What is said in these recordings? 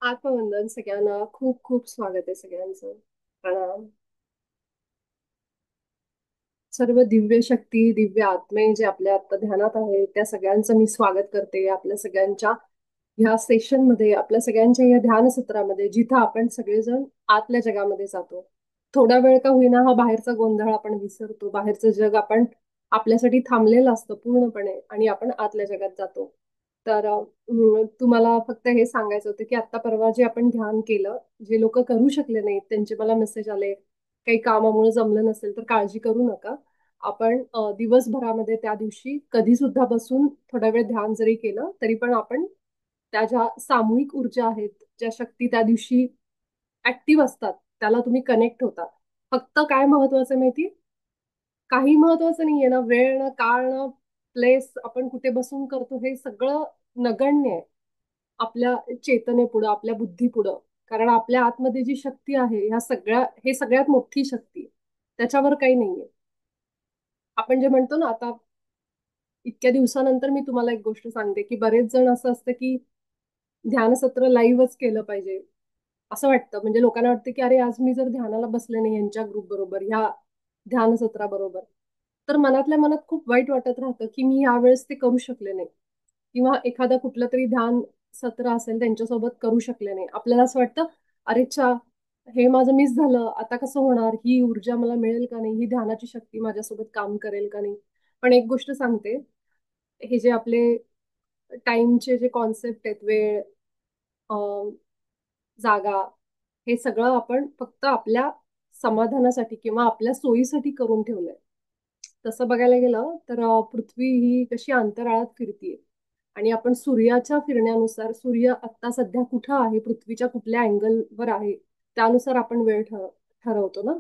आत्मवंदन सगळ्यांना. खूप खूप स्वागत आहे सगळ्यांचं. प्रणाम. सर्व दिव्य शक्ती, दिव्य आत्मे जे आपल्या आता ध्यानात आहे त्या सगळ्यांचं मी स्वागत करते आपल्या सगळ्यांच्या ह्या सेशन मध्ये, आपल्या सगळ्यांच्या या ध्यान सत्रामध्ये, जिथं आपण सगळेजण आतल्या जगामध्ये जातो. थोडा वेळ का होईना हा बाहेरचा गोंधळ आपण विसरतो. बाहेरचं जग आपण आपल्यासाठी थांबलेलं असतं पूर्णपणे आणि आपण आतल्या जगात जातो. तर तुम्हाला फक्त हे सांगायचं होतं की आत्ता परवा जे आपण ध्यान केलं, जे लोक करू शकले नाहीत त्यांचे मला मेसेज आले, काही कामामुळे जमलं नसेल तर काळजी करू नका. आपण दिवसभरामध्ये त्या दिवशी कधी सुद्धा बसून थोडा वेळ ध्यान जरी केलं तरी पण आपण त्या ज्या सामूहिक ऊर्जा आहेत, ज्या शक्ती त्या दिवशी ऍक्टिव्ह असतात, त्याला तुम्ही कनेक्ट होता. फक्त काय महत्वाचं माहिती, काही महत्वाचं नाहीये ना, वेळ ना काळ ना प्लेस, आपण कुठे बसून करतो हे सगळं नगण्य आहे आपल्या चेतनेपुढं, आपल्या बुद्धीपुढं. कारण आपल्या आतमध्ये जी शक्ती आहे, ह्या सगळ्या, हे सगळ्यात मोठी शक्ती आहे. त्याच्यावर काही नाहीये. आपण जे म्हणतो ना, आता इतक्या दिवसानंतर मी तुम्हाला एक गोष्ट सांगते की बरेच जण असं असतं की ध्यानसत्र लाईव्हच केलं पाहिजे असं वाटतं. म्हणजे लोकांना वाटतं की अरे, आज मी जर ध्यानाला बसले नाही यांच्या ग्रुप बरोबर, ह्या ध्यान सत्राबरोबर, तर मनातल्या मनात खूप वाईट वाटत राहतं की मी यावेळेस ते करू शकले नाही, किंवा एखादा कुठलं तरी ध्यान सत्र असेल त्यांच्यासोबत करू शकले नाही. आपल्याला असं वाटतं, अरे च्छा, हे माझं मिस झालं, आता कसं होणार, ही ऊर्जा मला मिळेल का नाही, ही ध्यानाची शक्ती माझ्यासोबत काम करेल का नाही. पण एक गोष्ट सांगते, हे जे आपले टाइमचे जे कॉन्सेप्ट आहेत, वेळ, अं, जागा, हे सगळं आपण फक्त आपल्या समाधानासाठी किंवा आपल्या सोयीसाठी करून ठेवलंय. तसं बघायला गेलं तर पृथ्वी ही कशी अंतराळात फिरतीये आणि आपण सूर्याच्या फिरण्यानुसार, सूर्य आता सध्या कुठं आहे, पृथ्वीच्या कुठल्या अँगलवर आहे, त्यानुसार आपण वेळ ठरवतो ना.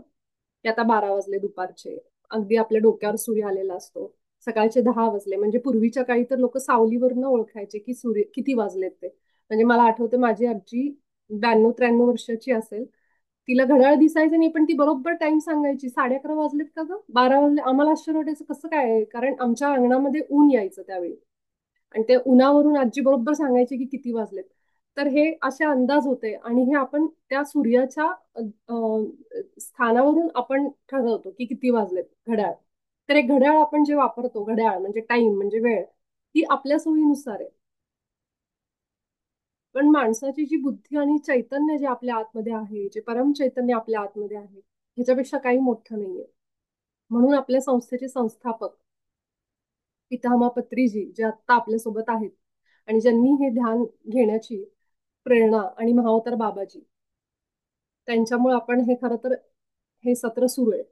की आता 12 वाजले दुपारचे, अगदी आपल्या डोक्यावर सूर्य आलेला असतो. सकाळचे 10 वाजले, म्हणजे पूर्वीच्या काळी तर लोक सावलीवरनं ओळखायचे की सूर्य किती वाजलेत ते. म्हणजे मला आठवते, माझी आजी 92-93 वर्षाची असेल, तिला घड्याळ दिसायचं नाही पण ती बरोबर टाइम सांगायची, 11:30 वाजलेत का ग, 12 वाजले. आम्हाला आश्चर्य वाटायचं कसं काय, कारण आमच्या अंगणामध्ये ऊन यायचं त्यावेळी आणि ते उन्हावरून आजी बरोबर सांगायची की किती वाजलेत. तर हे असे अंदाज होते आणि हे आपण त्या सूर्याच्या स्थानावरून आपण ठरवतो की किती वाजलेत, घड्याळ. तर एक घड्याळ आपण जे वापरतो, घड्याळ म्हणजे टाइम, म्हणजे वेळ, ही आपल्या सोयीनुसार आहे. पण माणसाची जी बुद्धी आणि चैतन्य जे आपल्या आतमध्ये आहे, जे परम चैतन्य आपल्या आतमध्ये आहे, ह्याच्यापेक्षा काही मोठं नाहीये. म्हणून आपल्या संस्थेचे संस्थापक पितामह पत्रीजी जे आत्ता आपल्यासोबत आहेत आणि ज्यांनी हे ध्यान घेण्याची प्रेरणा, आणि महावतार बाबाजी, त्यांच्यामुळे आपण हे खरं तर हे सत्र सुरू आहे.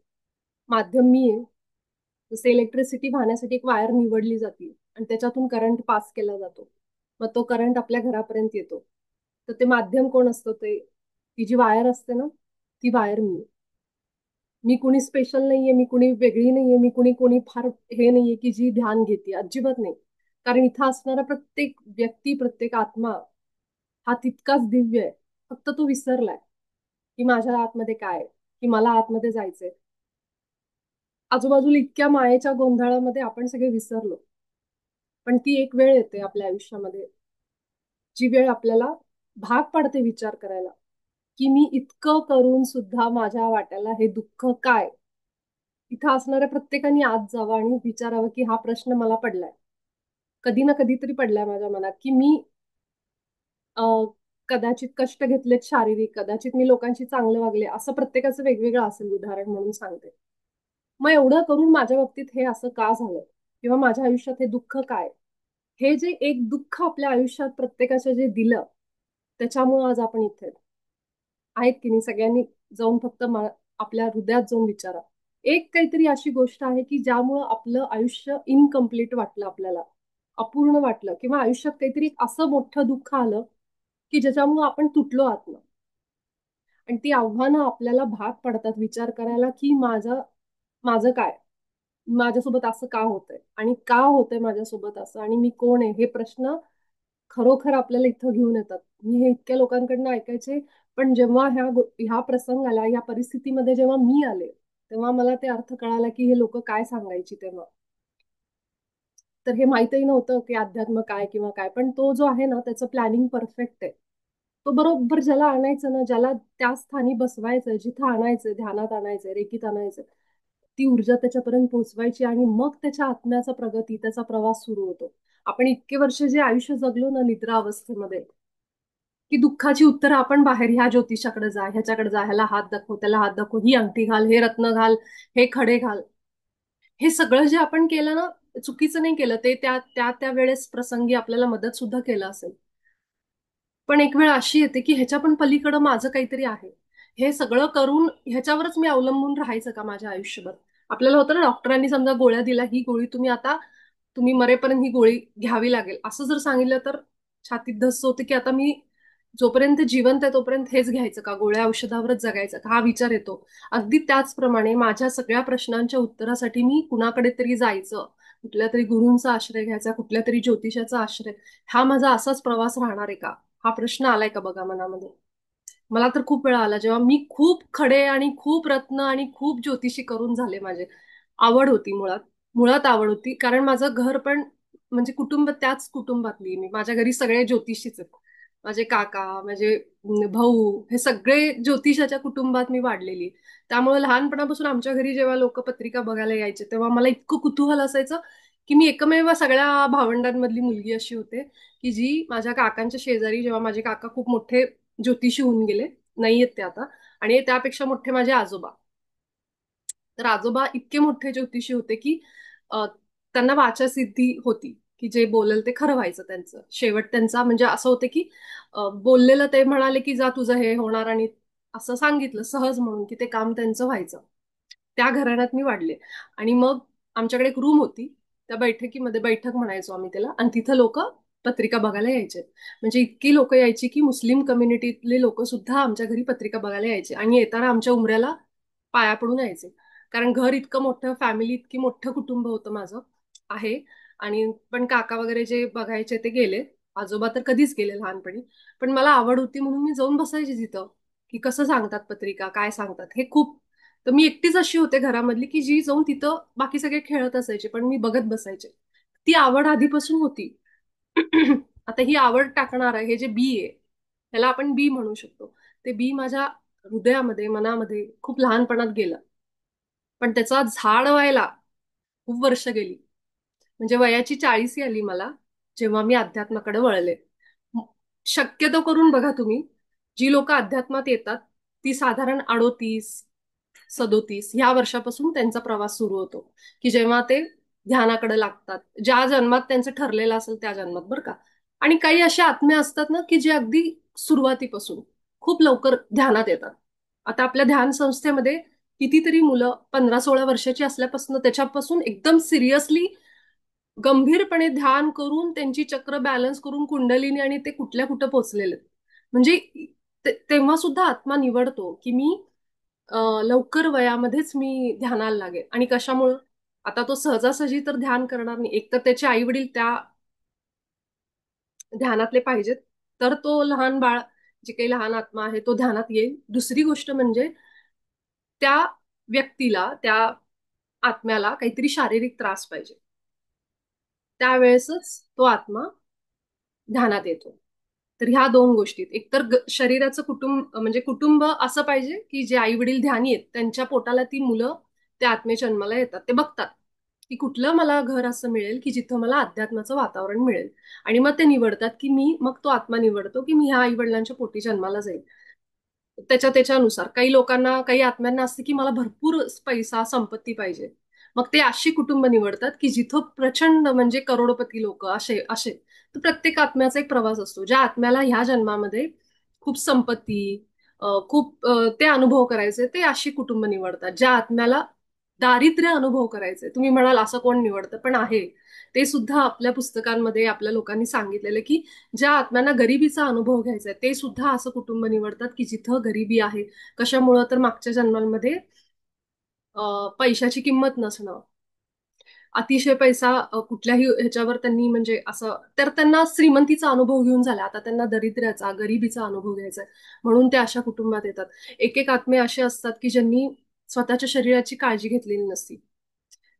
माध्यम मी आहे. जसे इलेक्ट्रिसिटी वाहण्यासाठी एक वायर निवडली जाते आणि त्याच्यातून करंट पास केला जातो, मग तो करंट आपल्या घरापर्यंत येतो. तर ते माध्यम कोण असतं, ते ती जी वायर असते ना, ती वायर मी आहे. मी कुणी स्पेशल नाहीये, मी कुणी वेगळी नाहीये, मी कुणी कोणी फार हे नाहीये की जी ध्यान घेते, अजिबात नाही. कारण इथं असणारा प्रत्येक व्यक्ती, प्रत्येक आत्मा हा तितकाच दिव्य आहे. फक्त तो विसरलाय की माझ्या आतमध्ये काय आहे, की मला आतमध्ये जायचंय. आजूबाजूला इतक्या मायेच्या गोंधळामध्ये आपण सगळे विसरलो. पण ती एक वेळ येते आपल्या आयुष्यामध्ये, जी वेळ आपल्याला भाग पाडते विचार करायला, की मी इतकं करून सुद्धा माझ्या वाट्याला हे दुःख काय. इथं असणाऱ्या प्रत्येकाने आत जावं आणि विचारावं की हा प्रश्न मला पडलाय, कधी ना कधीतरी पडलाय माझ्या मनात, की मी कदाचित कष्ट घेतलेत शारीरिक, कदाचित मी लोकांशी चांगलं वागले, असं प्रत्येकाचं वेगवेगळं असेल उदाहरण म्हणून सांगते. मग एवढं करून माझ्या बाबतीत हे असं का झालं, किंवा माझ्या आयुष्यात हे दुःख काय. हे जे एक दुःख आपल्या आयुष्यात प्रत्येकाच्या जे दिलं, त्याच्यामुळे आज आपण इथे आहेत की नाही. सगळ्यांनी जाऊन फक्त आपल्या हृदयात जाऊन विचारा, एक काहीतरी अशी गोष्ट आहे की ज्यामुळं आपलं आयुष्य इनकम्प्लीट वाटलं आपल्याला, अपूर्ण वाटलं, किंवा आयुष्यात काहीतरी असं मोठं दुःख आलं की ज्याच्यामुळं आपण तुटलो आतलं. आणि ती आव्हानं आपल्याला भाग पडतात विचार करायला की माझं माझं काय, माझ्यासोबत असं का होतंय आणि का होतंय माझ्यासोबत असं, आणि मी कोण आहे, हे प्रश्न खरोखर आपल्याला इथं घेऊन येतात. मी हे इतक्या लोकांकडनं ऐकायचे, पण जेव्हा ह्या प्रसंगाला, ह्या परिस्थितीमध्ये जेव्हा मी आले, तेव्हा मला ते अर्थ कळाला की हे लोक काय सांगायची तेव्हा. तर हे माहितही नव्हतं की अध्यात्म काय किंवा काय, पण तो जो आहे ना, त्याचं प्लॅनिंग परफेक्ट आहे. तो बरोबर ज्याला आणायचं ना, ज्याला त्या स्थानी बसवायचं, जिथं आणायचं, ध्यानात आणायचं, रेकीत आणायचं, ती ऊर्जा त्याच्यापर्यंत पोहोचवायची आणि मग त्याच्या आत्म्याचा प्रगती, त्याचा प्रवास सुरू होतो. आपण इतके वर्ष जे आयुष्य जगलो ना निद्रा अवस्थेमध्ये, की दुःखाची उत्तरं आपण बाहेर, ह्या ज्योतिषाकडे जा, ह्याच्याकडे जा, ह्याला हात दाखव, त्याला हात दाखव, ही अंगठी घाल, हे रत्न घाल, हे खडे घाल, हे सगळं जे आपण केलं ना, चुकीचं नाही केलं. ते त्या त्या त्या वेळेस प्रसंगी आपल्याला मदत सुद्धा केलं असेल. पण एक वेळ अशी येते की ह्याच्या पण पलीकडं माझं काहीतरी आहे. हे सगळं करून ह्याच्यावरच मी अवलंबून राहायचं का माझ्या आयुष्यभर? आपल्याला होतं ना, डॉक्टरांनी समजा गोळ्या दिल्या, ही गोळी तुम्ही आता, तुम्ही मरेपर्यंत ही गोळी घ्यावी लागेल, असं जर सांगितलं तर छातीत धस्स होते की आता मी जोपर्यंत जिवंत आहे तोपर्यंत हेच घ्यायचं का, गोळ्या औषधावरच जगायचं का, हा विचार येतो. अगदी त्याचप्रमाणे माझ्या सगळ्या प्रश्नांच्या उत्तरासाठी मी कुणाकडे तरी जायचं, कुठल्या तरी गुरूंचा आश्रय घ्यायचा, कुठल्या तरी ज्योतिषाचा आश्रय. हा माझा असाच प्रवास राहणार आहे का? हा प्रश्न आलाय का बघा मनामध्ये. मला तर खूप वेळा आला, जेव्हा मी खूप खडे आणि खूप रत्न आणि खूप ज्योतिषी करून झाले माझे. आवड होती मुळात, मुळात आवड होती, कारण माझं घर पण म्हणजे कुटुंब, त्याच कुटुंबातली मी. माझ्या घरी सगळे ज्योतिषीच आहेत. माझे काका, माझे भाऊ, हे सगळे ज्योतिषाच्या कुटुंबात मी वाढलेली. त्यामुळे लहानपणापासून आमच्या घरी जेव्हा लोक पत्रिका बघायला यायचे तेव्हा मला इतकं कुतूहल असायचं की मी एकमेव सगळ्या भावंडांमधली मुलगी अशी होते की जी माझ्या काकांच्या शेजारी, जेव्हा माझे काका खूप मोठे ज्योतिषी होऊन गेले, नाहीयेत ते आता, आणि त्यापेक्षा मोठे माझे आजोबा. तर आजोबा इतके मोठे ज्योतिषी होते की अ, त्यांना वाचासिद्धी होती, की जे बोलेल ते खरं व्हायचं त्यांचं. शेवट त्यांचा म्हणजे असं होतं की बोललेलं ते म्हणाले की जा तुझं हे होणार, आणि असं सांगितलं सहज म्हणून की ते काम त्यांचं व्हायचं. त्या घराण्यात मी वाढले. आणि मग आमच्याकडे एक रूम होती, त्या बैठकीमध्ये, बैठक म्हणायचो आम्ही त्याला, आणि तिथं लोक पत्रिका बघायला यायचे. म्हणजे इतकी लोक यायची की मुस्लिम कम्युनिटीतले लोक सुद्धा आमच्या घरी पत्रिका बघायला यायचे आणि येताना आमच्या उमऱ्याला पाया पडून यायचे. कारण घर इतकं मोठं, फॅमिली इतकी मोठं कुटुंब होतं माझं आहे. आणि पण काका वगैरे जे बघायचे ते गेले, आजोबा तर कधीच गेले लहानपणी. पण मला आवड होती म्हणून मी जाऊन बसायचे तिथं, की कसं सांगतात पत्रिका, काय सांगतात हे खूप. तर मी एकटीच अशी होते घरामधली की जी जाऊन तिथं, बाकी सगळे खेळत असायचे पण मी बघत बसायचे. ती आवड आधीपासून होती. आता ही आवड टाकणार आहे, हे जे बी आहे, ह्याला आपण बी म्हणू शकतो. ते बी माझ्या हृदयामध्ये, मनामध्ये खूप लहानपणात गेलं. पण त्याचा झाड व्हायला खूप वर्ष गेली. म्हणजे वयाची 40 आली मला जेव्हा मी अध्यात्माकडे वळले. म- शक्यतो करून बघा तुम्ही, जी लोक अध्यात्मात येतात ती साधारण 38 37 ह्या वर्षापासून त्यांचा प्रवास सुरू होतो, की जेव्हा ते ध्यानाकडे लागतात, ज्या जन्मात त्यांचं ठरलेलं असेल त्या जन्मात, बरं का. आणि काही असे आत्मे असतात ना की जे अगदी सुरुवातीपासून खूप लवकर ध्यानात येतात. आता आपल्या ध्यान संस्थेमध्ये कितीतरी मुलं 15 16 वर्षाची असल्यापासून, त्याच्यापासून एकदम सिरियसली गंभीरपणे ध्यान करून त्यांची चक्र बॅलन्स करून कुंडलिनी आणि ते कुठल्या कुठं पोहोचलेले आहेत. म्हणजे तेव्हा सुद्धा आत्मा निवडतो की मी लवकर वयामध्येच मी ध्यानाला लागेल. आणि कशामुळं? आता तो सहजासहजी तर ध्यान करणार नाही. एक तर त्याचे आई वडील त्या ध्यानातले पाहिजेत, तर तो लहान बाळ, जे काही लहान आत्मा आहे तो ध्यानात येईल. दुसरी गोष्ट म्हणजे त्या व्यक्तीला, त्या आत्म्याला काहीतरी शारीरिक त्रास पाहिजे, त्यावेळेसच तो आत्मा ध्यानात येतो. तर ह्या दोन गोष्टीत, एकतर शरीराचं कुटुंब, म्हणजे कुटुंब असं पाहिजे की जे आई वडील ध्यानी आहेत त्यांच्या पोटाला ती मुलं त्या आत्मे जन्माला येतात, ते बघतात की कुठलं मला घर असं मिळेल की जिथं मला अध्यात्माचं वातावरण मिळेल. आणि मग ते निवडतात की मी, मग तो आत्मा निवडतो की मी ह्या आई वडिलांच्या पोटी जन्माला जाईल. त्याच्यानुसार काही लोकांना, काही आत्म्यांना असते की मला भरपूर पैसा संपत्ती पाहिजे, मग ते अशी कुटुंब निवडतात की जिथं प्रचंड, म्हणजे करोडपती लोक, असे असे. तर प्रत्येक आत्म्याचा एक प्रवास असतो. ज्या आत्म्याला ह्या जन्मामध्ये खूप संपत्ती, खूप ते अनुभव करायचे, ते अशी कुटुंब निवडतात. ज्या आत्म्याला दारिद्र्य अनुभव करायचे, तुम्ही म्हणाल असं कोण निवडतं, पण आहे. ते सुद्धा आपल्या पुस्तकांमध्ये आपल्या लोकांनी सांगितलेलं की ज्या आत्म्यांना गरिबीचा अनुभव घ्यायचा आहे ते सुद्धा असं कुटुंब निवडतात की जिथं गरिबी आहे. कशामुळं? तर मागच्या जन्मांमध्ये पैशाची किंमत नसणं, अतिशय पैसा कुठल्याही ह्याच्यावर त्यांनी, म्हणजे असं, तर त्यांना श्रीमंतीचा अनुभव घेऊन झाला, आता त्यांना दरिद्र्याचा, गरिबीचा अनुभव घ्यायचा आहे, म्हणून ते अशा कुटुंबात येतात. एक एक आत्मे असे असतात की ज्यांनी स्वतःच्या शरीराची काळजी घेतलेली नसती.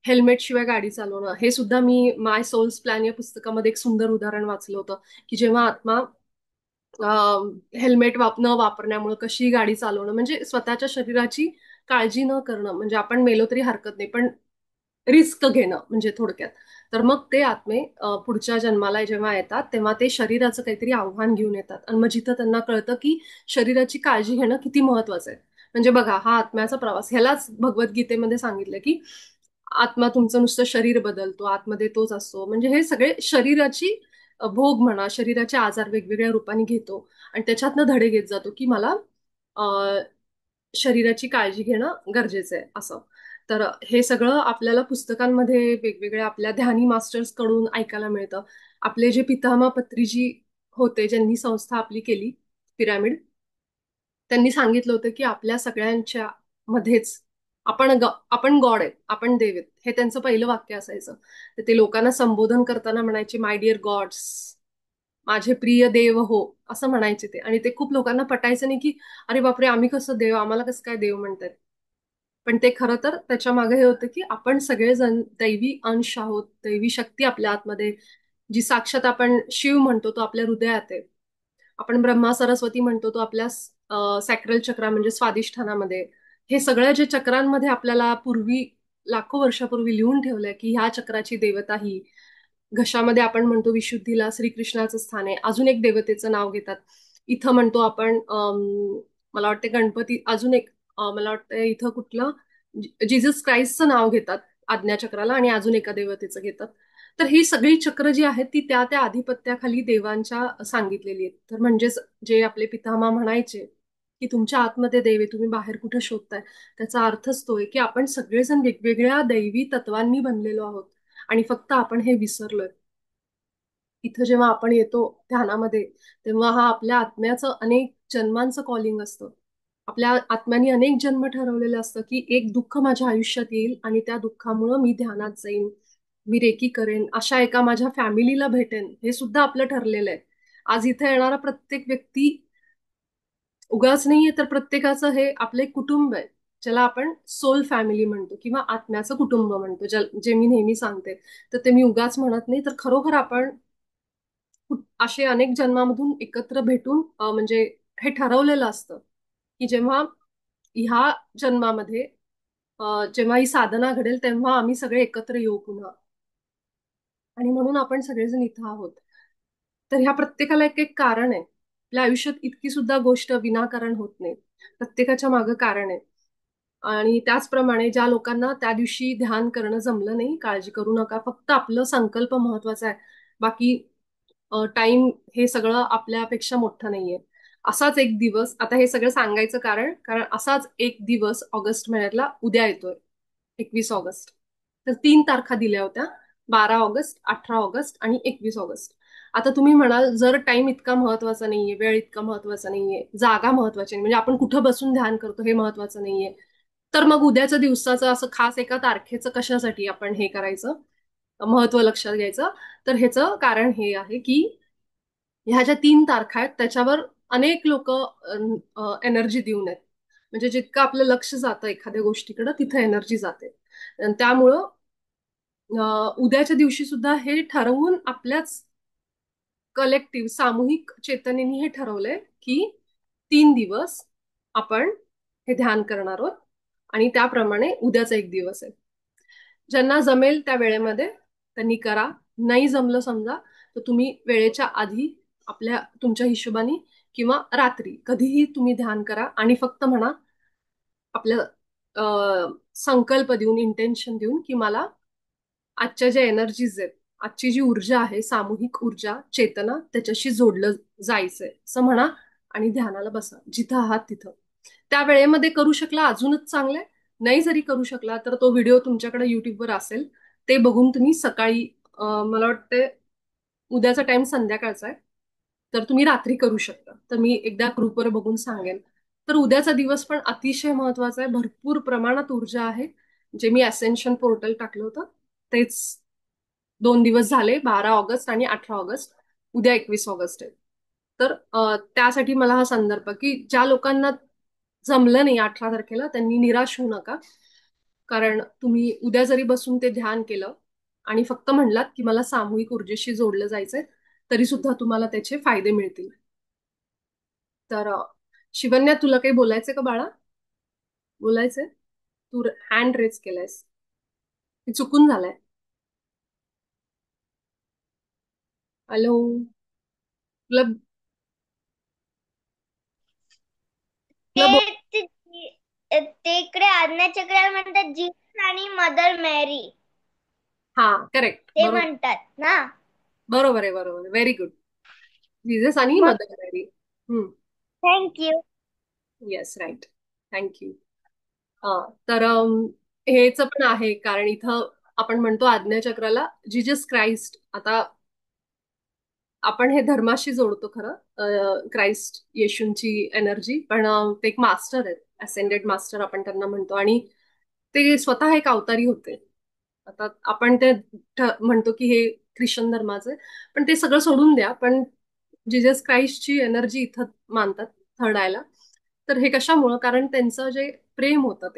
हेल्मेट शिवाय गाडी चालवणं, हे सुद्धा मी माय सोल्स प्लॅन या पुस्तकामध्ये एक सुंदर उदाहरण वाचलं होतं, की जेव्हा आत्मा हेल्मेट न वापरण्यामुळे कशी गाडी चालवणं, म्हणजे स्वतःच्या शरीराची काळजी न करणं, म्हणजे आपण मेलो तरी हरकत नाही, पण रिस्क घेणं म्हणजे थोडक्यात. तर मग ते आत्मे पुढच्या जन्माला जेव्हा येतात तेव्हा ते शरीराचं काहीतरी आव्हान घेऊन येतात, आणि मग जिथं त्यांना कळतं की शरीराची काळजी घेणं किती महत्वाचं आहे. म्हणजे बघा, हा आत्म्याचा प्रवास, ह्यालाच भगवद्गीतेमध्ये सांगितलं की आत्मा तुमचं नुसतं शरीर बदलतो, आतमध्ये तोच असतो. म्हणजे हे सगळे शरीराची भोग म्हणा, शरीराचे आजार वेगवेगळ्या रूपाने घेतो आणि त्याच्यातनं धडे घेत जातो की मला अ, शरीराची काळजी घेणं गरजेचं आहे असं. तर हे सगळं आपल्याला पुस्तकांमध्ये वेगवेगळ्या आपल्या ध्यानी मास्टर्स कडून ऐकायला मिळतं. आपले जे पितामह पत्रीजी होते, ज्यांनी संस्था आपली केली पिरामिड, त्यांनी सांगितलं होतं की आपल्या सगळ्यांच्या मध्येच आपण गॉड आहेत, आपण देव आहेत, हे त्यांचं पहिलं वाक्य असायचं. तर ते लोकांना संबोधन करताना म्हणायचे, माय डिअर गॉड्स, माझे प्रिय देव हो, असं म्हणायचे ते. आणि ते खूप लोकांना पटायचं नाही की अरे बापरे, आम्ही कसं देव, आम्हाला कसं काय देव म्हणतात. पण ते खरं तर त्याच्या मागे हे होतं की आपण सगळेजण दैवी अंश आहोत, दैवी शक्ती आपल्या आतमध्ये, जी साक्षात आपण शिव म्हणतो तो आपल्या हृदयात आहे. आपण ब्रह्मा सरस्वती म्हणतो तो आपल्या सॅक्रल चक्रा म्हणजे स्वादिष्ठानामध्ये. हे सगळ्या जे चक्रांमध्ये आपल्याला पूर्वी लाखो वर्षापूर्वी लिहून ठेवलंय की ह्या चक्राची देवता ही. घशामध्ये आपण म्हणतो विशुद्धीला श्रीकृष्णाचं स्थान आहे, अजून एक देवतेचं नाव घेतात. इथं म्हणतो आपण मला वाटतं गणपती, अजून एक मला वाटतं इथं कुठलं जीसस क्राइस्टचं नाव घेतात आज्ञाचक्राला, आणि अजून एका देवतेचं घेतात. तर ही सगळी चक्र जी आहेत ती त्या त्या आधिपत्याखाली देवांच्या सांगितलेली आहेत. तर म्हणजेच जे आपले पितामह म्हणायचे की तुमच्या आतमध्ये देव आहे, तुम्ही बाहेर कुठे शोधताय, त्याचा अर्थच तो आहे की आपण सगळेजण वेगवेगळ्या दैवी तत्वांनी बनलेलो आहोत आणि फक्त आपण हे विसरलोय. इथं जेव्हा आपण येतो ध्यानामध्ये, तेव्हा हा आपल्या आत्म्याचं अनेक जन्मांचं कॉलिंग असतं. आपल्या आत्म्याने अनेक जन्म ठरवलेलं असतं की एक दुःख माझ्या आयुष्यात येईल आणि त्या दुःखामुळं मी ध्यानात जाईन, मी रेकी करेन, अशा एका माझ्या फॅमिलीला भेटेन, हे सुद्धा आपलं ठरलेलं आहे. आज इथे येणारा प्रत्येक व्यक्ती उगाच नाहीये, तर प्रत्येकाचं हे आपलं एक कुटुंब आहे, ज्याला आपण सोल फॅमिली म्हणतो किंवा आत्म्याचं कुटुंब म्हणतो, जे मी नेहमी सांगते. तर ते मी उगाच म्हणत नाही, तर खरोखर आपण असे अनेक जन्मामधून एकत्र भेटून म्हणजे हे ठरवलेलं असतं की जेव्हा ह्या जन्मामध्ये जेव्हा ही साधना घडेल तेव्हा आम्ही सगळे एकत्र येऊ पुन्हा, आणि म्हणून आपण सगळेजण इथं आहोत. तर ह्या प्रत्येकाला एक एक कारण आहे. आपल्या आयुष्यात इतकी सुद्धा गोष्ट विनाकारण होत नाही, प्रत्येकाच्या मागं कारण आहे. आणि त्याचप्रमाणे ज्या लोकांना त्या दिवशी ध्यान करणं जमलं नाही, काळजी करू नका, फक्त आपलं संकल्प महत्वाचा आहे. बाकी टाइम हे सगळं आपल्यापेक्षा मोठं नाहीये. असाच एक दिवस, आता हे सगळं सांगायचं कारण कारण असाच एक दिवस ऑगस्ट महिन्यातला उद्या येतोय, 21 ऑगस्ट. तर 3 तारखा दिल्या होत्या, 12 ऑगस्ट, 18 ऑगस्ट आणि 21 ऑगस्ट. आता तुम्ही म्हणाल, जर टाइम इतका महत्वाचा नाहीये, वेळ इतका महत्वाचा नाहीये, जागा महत्वाची नाही, म्हणजे आपण कुठं बसून ध्यान करतो हे महत्वाचं नाहीये, तर मग उद्याच्या दिवसाचं असं खास एका तारखेचं कशासाठी आपण हे करायचं, महत्व लक्षात घ्यायचं. तर ह्याचं कारण हे आहे की ह्या ज्या 3 तारखा आहेत त्याच्यावर अनेक लोक एनर्जी देऊन आहेत. म्हणजे जितकं आपलं लक्ष जातं एखाद्या गोष्टीकडे, तिथं एनर्जी जाते. आणि त्यामुळं उद्याच्या दिवशी सुद्धा हे ठरवून आपल्याच कलेक्टिव्ह सामूहिक चेतनेने हे ठरवलंय की 3 दिवस आपण हे ध्यान करणार आहोत, आणि त्याप्रमाणे उद्याचा एक दिवस आहे. ज्यांना जमेल त्या वेळेमध्ये त्यांनी करा. नाही जमलं समजा, तर तुम्ही वेळेच्या आधी आपल्या तुमच्या हिशोबाने किंवा रात्री कधीही तुम्ही ध्यान करा आणि फक्त म्हणा आपलं संकल्प देऊन, इंटेन्शन देऊन की मला आजच्या ज्या एनर्जीज आहेत, आजची जी ऊर्जा आहे, सामूहिक ऊर्जा चेतना, त्याच्याशी जोडलं जायचंय असं म्हणा, आणि ध्यानाला बसा जिथं आहात तिथं. त्या वेळेमध्ये करू शकला अजूनच चांगलंय, नाही जरी करू शकला तर तो व्हिडिओ तुमच्याकडे युट्यूबवर असेल, ते बघून तुम्ही सकाळी मला वाटतं उद्याचा टाइम संध्याकाळचा आहे, तर तुम्ही रात्री करू शकता. तर मी एकदा ग्रुपवर बघून सांगेन. तर उद्याचा दिवस पण अतिशय महत्वाचा आहे, भरपूर प्रमाणात ऊर्जा आहे. जे मी असेन्शन पोर्टल टाकलं होतं तेच 2 दिवस झाले, 12 ऑगस्ट आणि 18 ऑगस्ट. उद्या 21 ऑगस्ट आहे. तर त्यासाठी मला हा संदर्भ की ज्या लोकांना जमलं नाही 18 तारखेला त्यांनी निराश होऊ नका. कारण तुम्ही उद्या जरी बसून ते ध्यान केलं आणि फक्त म्हणलात की मला सामूहिक ऊर्जेशी जोडलं जायचंय, तरी सुद्धा तुम्हाला त्याचे फायदे मिळतील. तर शिवन्या, तुला काही बोलायचंय का बाळा? बोलायचंय? तू हँड रेज केलायस, ते चुकून झालंय. हॅलो, तुला तुला बोल. ते ते ते इकडे आज्ञाचक्राला म्हणतात जीसस आणि मदर मॅरी. हा, करेक्ट, ते बरोबर. म्हणतात ना. बरोबर आहे, बरोबर, व्हेरी गुड. जीझस आणि मग mother Mary. Hmm. Thank you. Yes, right. Thank you. तर हेच पण आहे कारण इथं आपण म्हणतो आज्ञाचक्राला जीजस क्राइस्ट. आता आपण हे धर्माशी जोडतो खरं, क्राइस्ट येशूंची एनर्जी, पण ते एक मास्टर आहेत, असेंडेड मास्टर आपण त्यांना म्हणतो, आणि ते स्वतः एक अवतारी होते. आता आपण ते म्हणतो की हे ख्रिश्चन धर्माचं आहे, पण ते सगळं सोडून द्या. पण जीजस क्राइस्टची एनर्जी इथं मानतात थर्ड आयला. तर हे कशामुळं? कारण त्यांचं जे प्रेम होतं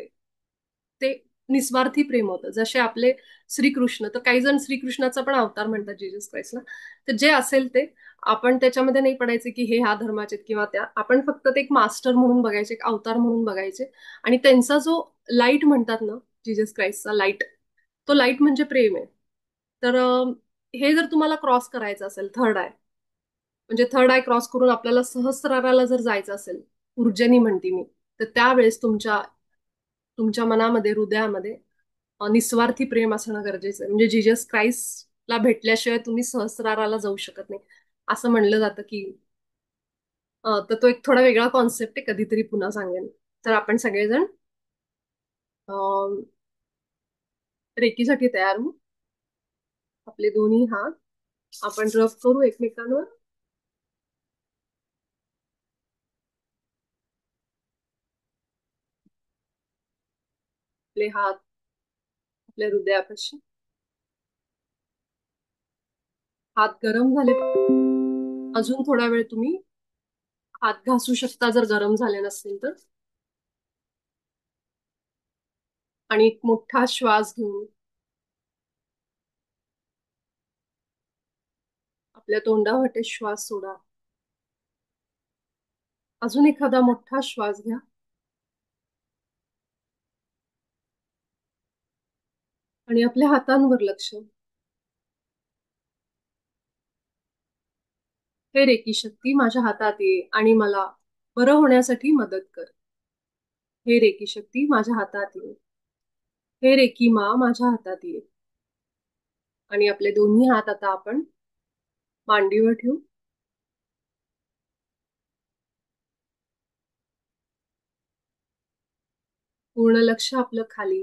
ते निस्वार्थी प्रेम होतं. जसे आपले श्रीकृष्ण, तर काही जण श्रीकृष्णाचा पण अवतार म्हणतात जीजस क्राइस्टला. तर जे असेल ते आपण त्याच्यामध्ये नाही पडायचे की हे ह्या धर्माचे किंवा त्या. आपण फक्त ते एक मास्टर म्हणून बघायचे, एक अवतार म्हणून बघायचे. आणि त्यांचा जो लाईट म्हणतात ना, जीजस क्राइस्टचा लाईट, तो लाईट म्हणजे प्रेम आहे. तर हे जर तुम्हाला क्रॉस करायचं असेल थर्ड आय, म्हणजे थर्ड आय क्रॉस करून आपल्याला सहस्राराला जर जायचं असेल, ऊर्जेनी म्हणते मी, तर त्यावेळेस तुमच्या तुमच्या मनामध्ये, हृदयामध्ये निस्वार्थी प्रेम असणं गरजेचं आहे. म्हणजे जीजस क्राइस्टला भेटल्याशिवाय तुम्ही सहस्राराला जाऊ शकत नाही, असं म्हणलं जातं की. तर तो एक थोडा वेगळा कॉन्सेप्ट आहे, कधीतरी पुन्हा सांगेन. तर आपण सगळेजण रेकीसाठी तयार होऊ. आपले दोन्ही हात आपण रब करू एकमेकांवर. आपले हात आपल्या हृदयापाशी. हात गरम झाले, अजून थोडा वेळ तुम्ही हात घासू शकता जर गरम झाले नसतील तर. आणि एक मोठा श्वास घेऊन आपल्या तोंडावाटे श्वास सोडा. अजून एखादा मोठा श्वास घ्या. आणि आपल्या हातांवर लक्ष. हे रेकी शक्ती माझ्या हातात ये आणि मला बरं होण्यासाठी मदत कर. हे रेकी शक्ती माझ्या हातात ये. हे रेकी मा माझ्या हातात ये. आणि आपले दोन्ही हात आता आपण मांडीवर ठेवू. पूर्ण लक्ष आपलं खाली.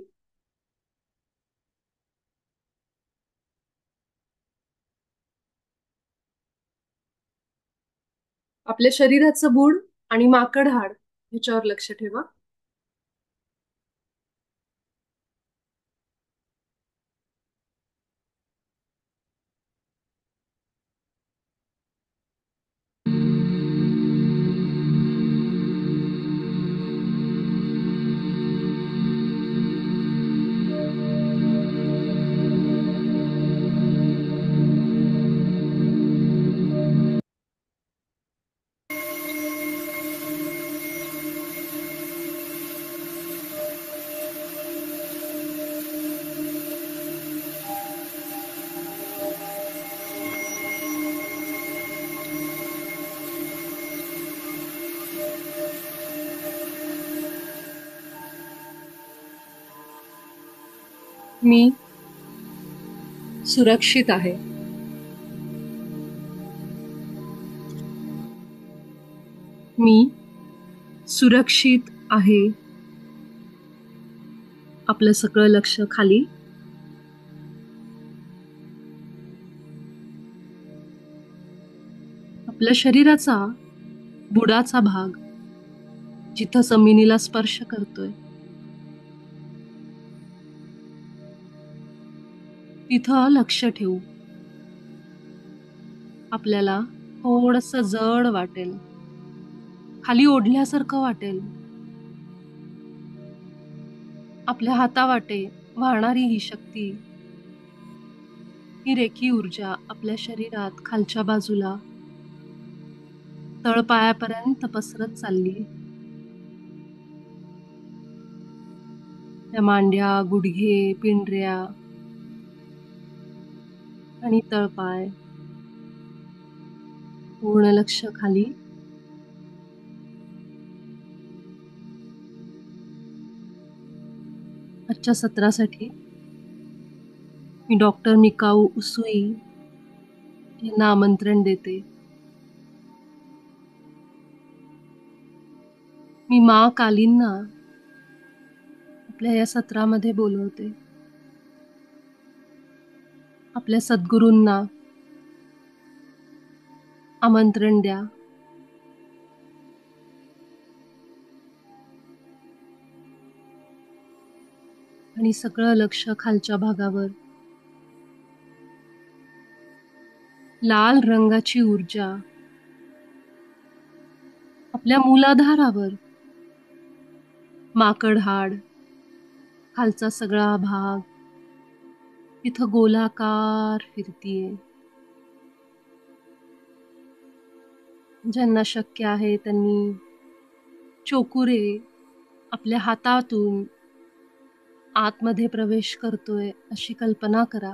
आपल्या शरीराचं बूड आणि माकड हाड ह्याच्यावर लक्ष ठेवा. मी सुरक्षित आहे. मी सुरक्षित आहे. आपलं सगळं लक्ष खाली. आपल्या शरीराचा बुडाचा भाग जिथं जमिनीला स्पर्श करतोय, तिथं लक्ष ठेवू. आपल्याला थोडंसं जड वाटेल, खाली ओढल्यासारखं वाटेल. आपल्या हातावाटे वाहणारी ही शक्ती, ही रेखी ऊर्जा आपल्या शरीरात खालच्या बाजूला तळपायापर्यंत पसरत चालली. त्या मांड्या, गुडघे, पिंढऱ्या आणि तळपाय. पूर्ण लक्ष खाली. आजच्या सत्रासाठी मी डॉक्टर मिकाऊ उसूई यांना आमंत्रण देते. मी माँ कालींना आपल्या या सत्रामध्ये बोलवते. आपल्या सद्गुरूंना आमंत्रण द्या. आणि सगळं लक्ष खालच्या भागावर. लाल रंगाची ऊर्जा आपल्या मूलाधारावर, माकड हाड, खालचा सगळा भाग तिथं गोलाकार फिरतीये. ज्यांना शक्य आहे त्यांनी चोकुरे आपल्या हातातून आतमध्ये प्रवेश करतोय अशी कल्पना करा.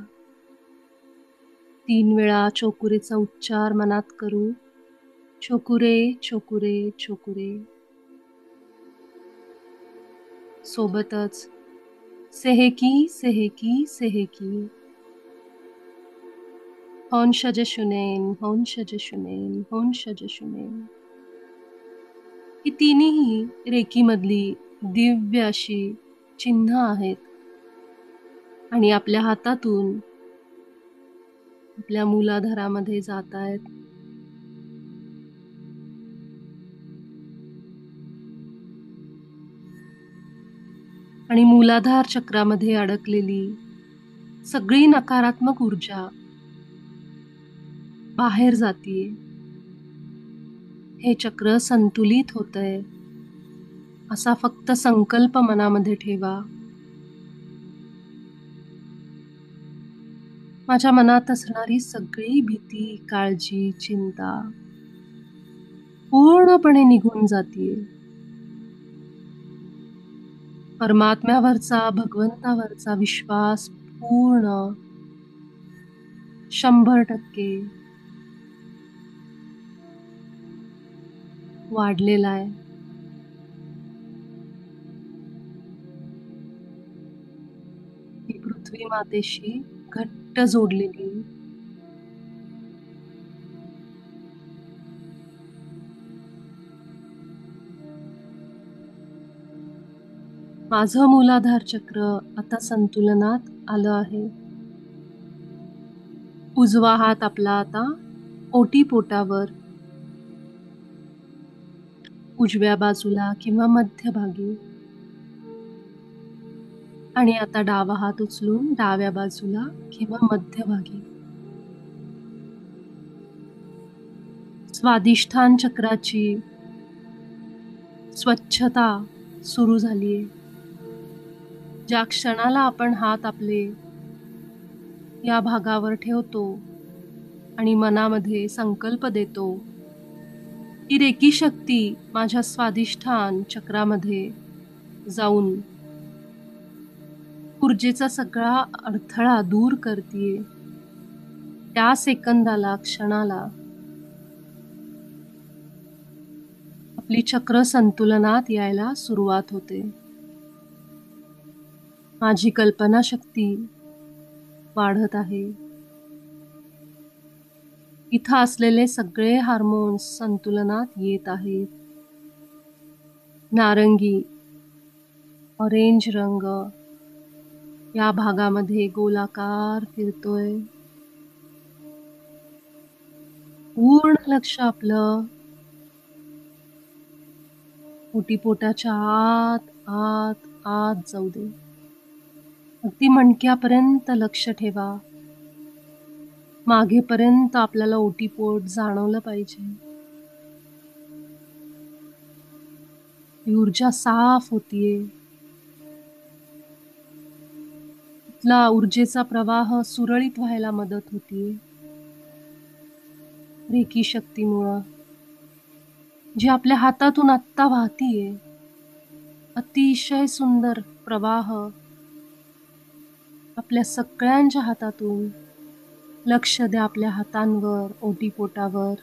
3 वेळा चोकुरेचा उच्चार मनात करू. चोकुरे चोकुरे चोकुरे. सोबतच सेहेकी सेहेकी सेहेकी. होन शजशुनेन होन शजशुनेन होन शजशुनेन. ही तिन्ही रेकीमधली दिव्य अशी चिन्ह आहेत आणि आपल्या हातातून आपल्या मूलाधारामध्ये जात आहेत. आणि मूलाधार चक्रामध्ये अडकलेली सगळी नकारात्मक ऊर्जा बाहेर जातीये. हे चक्र संतुलित होतंय असा फक्त संकल्प मनामध्ये ठेवा. माझ्या मनात असणारी सगळी भीती, काळजी, चिंता पूर्णपणे निघून जातीये. परमात्म्यावरचा, भगवंतावरचा विश्वास पूर्ण 100% वाढलेला आहे. ही पृथ्वी मातेशी घट्ट जोडलेली. माझं मूलाधार चक्र आता संतुलनात आलं आहे. उजवा हात आपला आता ओटीपोटावर, उजव्या बाजूला किंवा मध्यभागी. आणि आता डावा हात उचलून डाव्या बाजूला किंवा मध्यभागी. स्वादिष्ठान चक्राची स्वच्छता सुरू झालीये. ज्या क्षणाला आपण हात आपले या भागावर ठेवतो आणि मनामध्ये संकल्प देतो, ही रेकी शक्ती माझ्या स्वादिष्ठान चक्रामध्ये जाऊन ऊर्जेचा सगळा अडथळा दूर करतीये. त्या सेकंदाला, क्षणाला आपली चक्र संतुलनात यायला सुरुवात होते. माझी कल्पना शक्ती वाढत आहे. इथं असलेले सगळे हार्मोन्स संतुलनात येत आहेत. नारंगी, ऑरेंज रंग या भागामध्ये गोलाकार फिरतोय. पूर्ण लक्ष आपलं ओटीपोटाच्या आत आत आत जाऊ दे. अगदी मणक्यापर्यंत लक्ष ठेवा. मागेपर्यंत आपल्याला ओटीपोट जाणवलं पाहिजे. ही ऊर्जा साफ होतीये. इथला ऊर्जेचा प्रवाह सुरळीत व्हायला मदत होतीये रेकी शक्तीमुळं. जी आपल्या हातातून आत्ता वाहतीये. अतिशय सुंदर प्रवाह आपल्या सगळ्यांच्या हातातून. लक्ष द्या आपल्या हातांवर, ओटीपोटावर.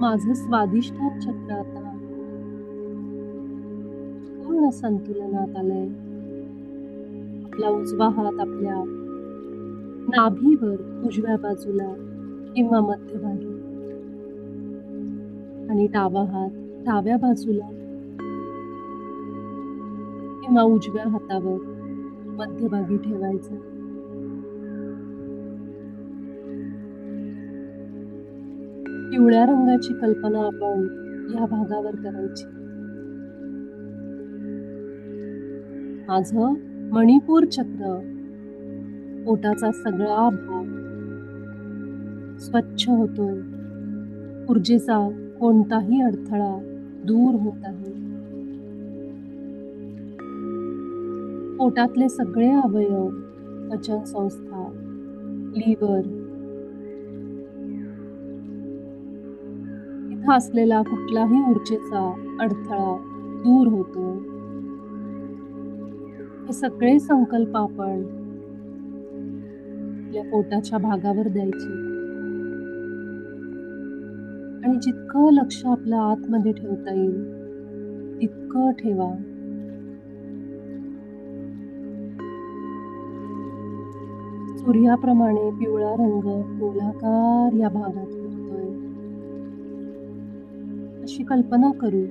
माझं स्वादिष्ठान चक्र आता पूर्ण संतुलनात आलंय. आपला उजवा हात आपल्या नाभीवर उजव्या बाजूला किंवा मध्यभागी आणि डावा हात डाव्या बाजूला किंवा उजव्या हातावर मध्यभागी ठेवायचा. पिवळ्या रंगाची कल्पना आपण या भागावर करायची. माझं मणिपूर चक्र, पोटाचा सगळा भाग स्वच्छ होतोय. ऊर्जेचा कोणताही अडथळा दूर होत आहे. पोटातले सगळे अवयव, पचन संस्था, लिव्हर, इथं असलेला कुठलाही ऊर्जेचा अडथळा दूर होतो. हे सगळे संकल्प आपण आपल्या पोटाच्या भागावर द्यायचे आणि जितकं लक्ष आपल्या आतमध्ये ठेवता येईल तितकं ठेवा. सूर्याप्रमाणे पिवळा रंग गोलाकार या भागात फिरतोय अशी कल्पना करू.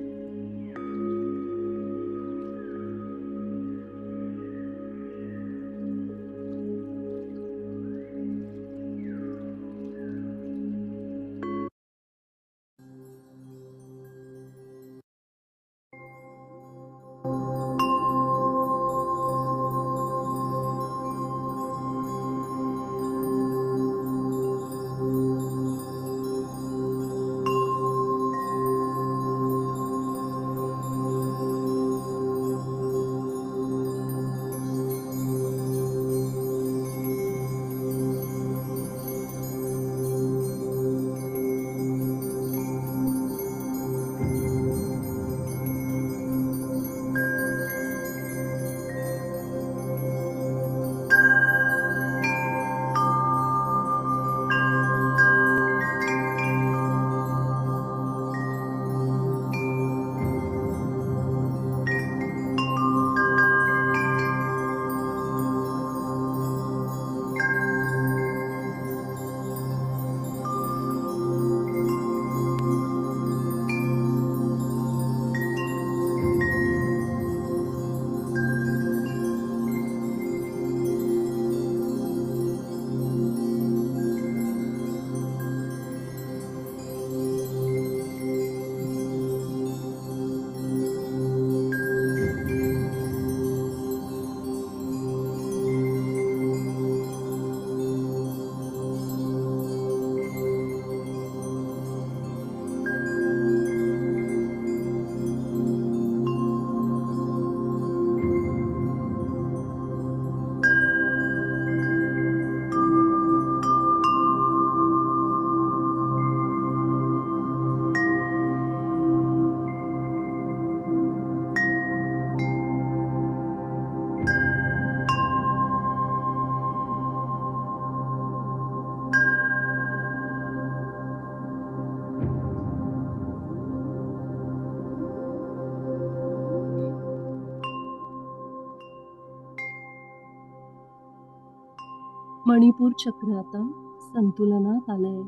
मणिपूर चक्र आता संतुलनात आलंय.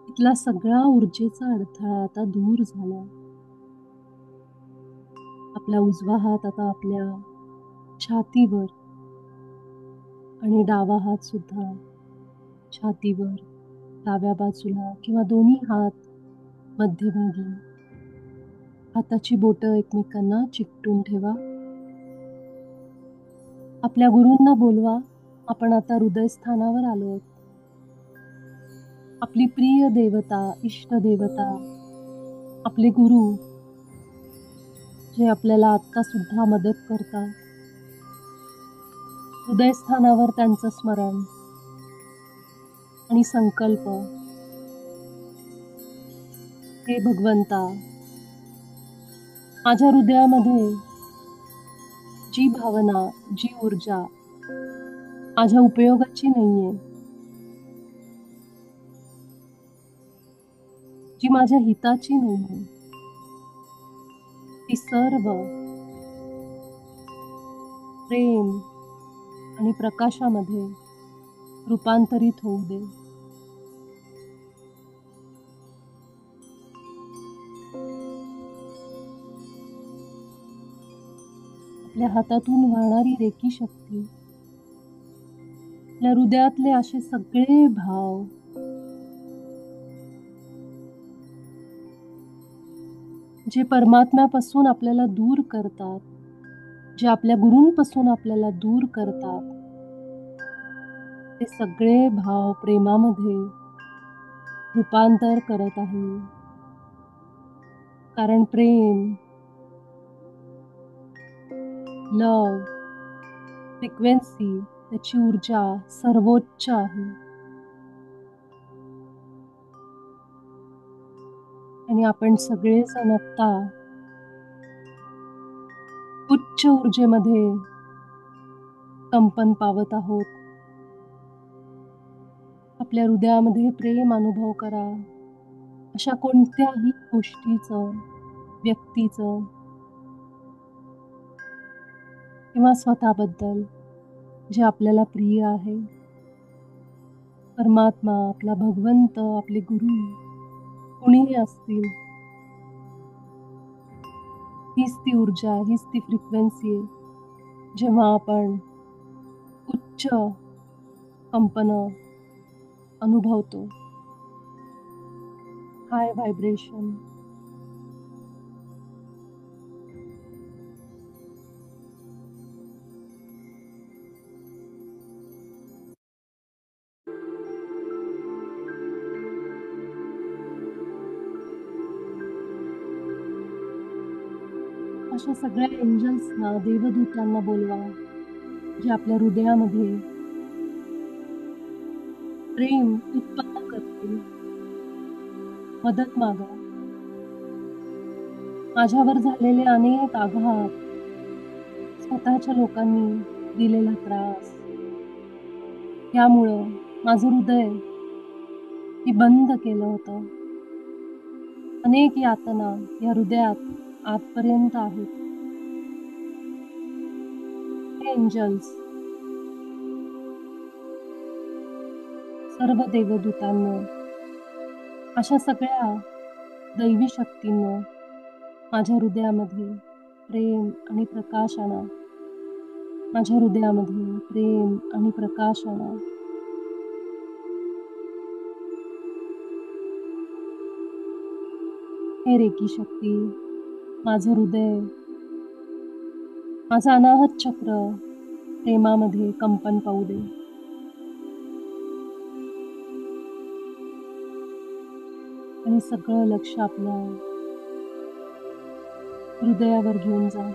इथला सगळा ऊर्जेचा अडथळा आता दूर झालाय. आपला उजवा हात आता आपल्या छातीवर आणि डावा हात सुद्धा छातीवर, डाव्या बाजूला किंवा दोन्ही हात मध्यभागी. हाताची बोटं एकमेकांना चिकटून ठेवा. आपल्या गुरूंना बोलवा. आपण आता हृदयस्थानावर आलोय. आपली प्रिय देवता, इष्ट देवता, आपले गुरु जे आपल्याला आता सुद्धा मदत करतात. हृदयस्थानावर त्यांचं स्मरण आणि संकल्प. हे भगवंता, माझ्या हृदयामध्ये जी भावना, जी ऊर्जा माझ्या उपयोगाची नाहीये, जी माझ्या हिताची नाहीये, ती सर्व प्रेम आणि प्रकाशामध्ये रूपांतरित होऊ दे. आपल्या हातातून वाहणारी रेकी शक्ती, आपल्या हृदयातले असे सगळे भाव जे परमात्म्यापासून आपल्याला दूर करतात, जे आपल्या गुरूंपासून आपल्याला दूर करतात, ते सगळे भाव प्रेमामध्ये रूपांतर करत आहे. कारण प्रेम, लव, फ्रिक्वेन्सी, त्याची ऊर्जा सर्वोच्च आहे. आणि आपण सगळेजण आत्ता उच्च ऊर्जेमध्ये कंपन पावत आहोत. आपल्या हृदयामध्ये प्रेम अनुभव करा. अशा कोणत्याही गोष्टीचं, व्यक्तीचं किंवा स्वतःबद्दल जे आपल्याला प्रिय आहे. परमात्मा, आपला भगवंत, आपले गुरु कुणीही असतील, हीच ती ऊर्जा, हीच ती फ्रिक्वेन्सी आहे. जेव्हा आपण उच्च कंपन अनुभवतो, हाय व्हायब्रेशन. अशा सगळ्या एंजल्सना, देवदूतांना बोलवा, जे आपल्या हृदयामध्ये प्रेम उत्पन्न करतील. मदत मागा. माझ्यावर झालेले अनेक आघात, स्वतःच्या लोकांनी दिलेला त्रास, यामुळं माझं हृदय मी बंद केलं होतं. अनेक यातना या हृदयात आजपर्यंत आहेत. एंजल्स, सर्व देवदूतांना, अशा सगळ्या दैवी शक्तींना माझ्या हृदयामध्ये प्रेम आणि प्रकाश आणा. माझ्या हृदयामध्ये प्रेम आणि प्रकाश आणा. हे रेकी शक्ती, माझं हृदय, माझं अनाहत चक्र प्रेमामध्ये कंपन पावू दे. आणि सगळं लक्ष आपल्या हृदयावर घेऊन जा.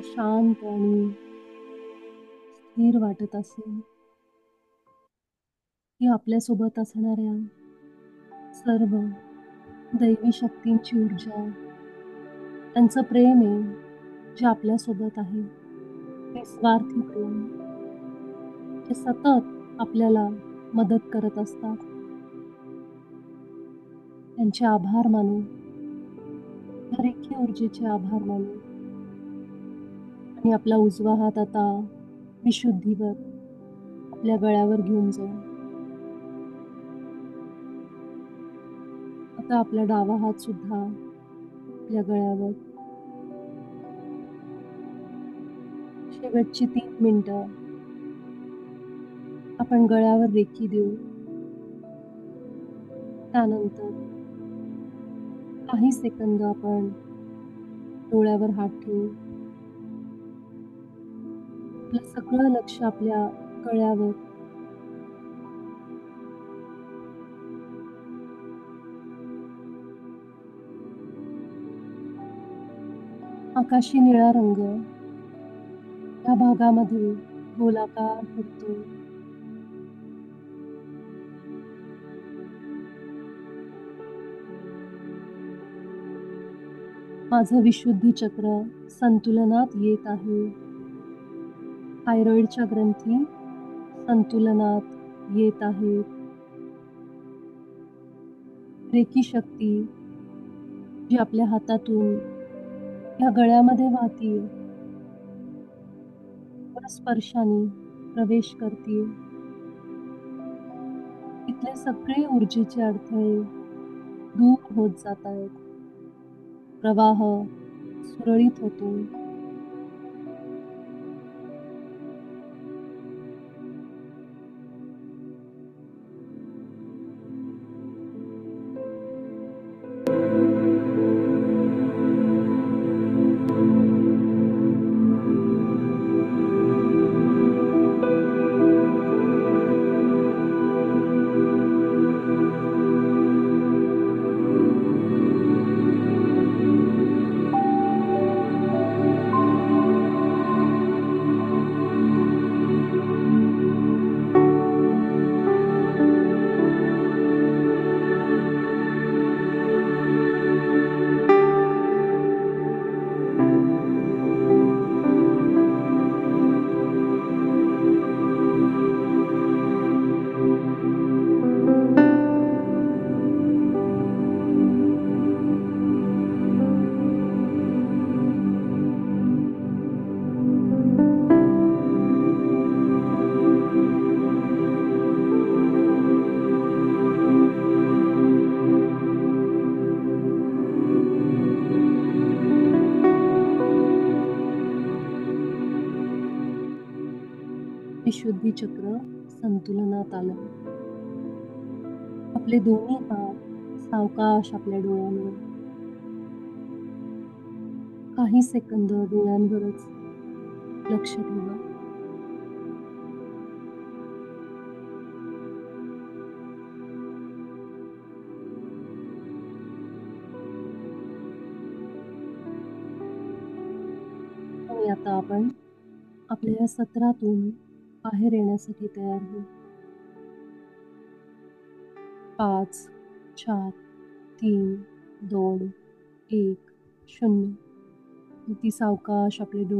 शांत आणि स्थिर वाटत असेल, की आपल्यासोबत असणाऱ्या सर्व दैवी शक्तींची ऊर्जा, त्यांचं प्रेम आहे जे आपल्यासोबत आहे, निस्वार्थी प्रेम, जे सतत आपल्याला मदत करत असतात. त्यांचे आभार मानू, त्या रेखीव ऊर्जेचे आभार मानू आणि आपला उजवा हात आता विशुद्धीवर आपल्या गळ्यावर घेऊन जाऊ. आता आपला डावा हात सुद्धा आपल्या गळ्यावर. शेवटची 3 मिनिटं आपण गळ्यावर रेखी देऊ. त्यानंतर काही सेकंद आपण डोळ्यावर हात ठेवू. आपलं सगळं लक्ष आपल्या गळ्यावर. आकाशी निळा रंग या भागामध्ये गोलाकार फिरतो. माझं विशुद्धी चक्र संतुलनात येत आहे. थायरॉइडच्या ग्रंथी संतुलनात येत आहेत. रेकी शक्ती जी आपल्या हातातून या गळ्यामध्ये वाहतीये, स्पर्शाने प्रवेश करते. इथले सगळे ऊर्जेचे अडथळे दूर होत जात आहेत. प्रवाह सुरळीत होतो. विशुद्धी चक्र संतुलनात आलं. आपले दोन्ही हात सावकाश आपल्या डोळ्यांवर. काही सेकंद डोळ्यांवरच लक्ष ठेवा. आणि आता आपण आपल्या या सत्रातून बाहेर येण्यासाठी तयार होऊ. 5, 4, 3, 2, 1, 0. ती सावकाश आपले डोळे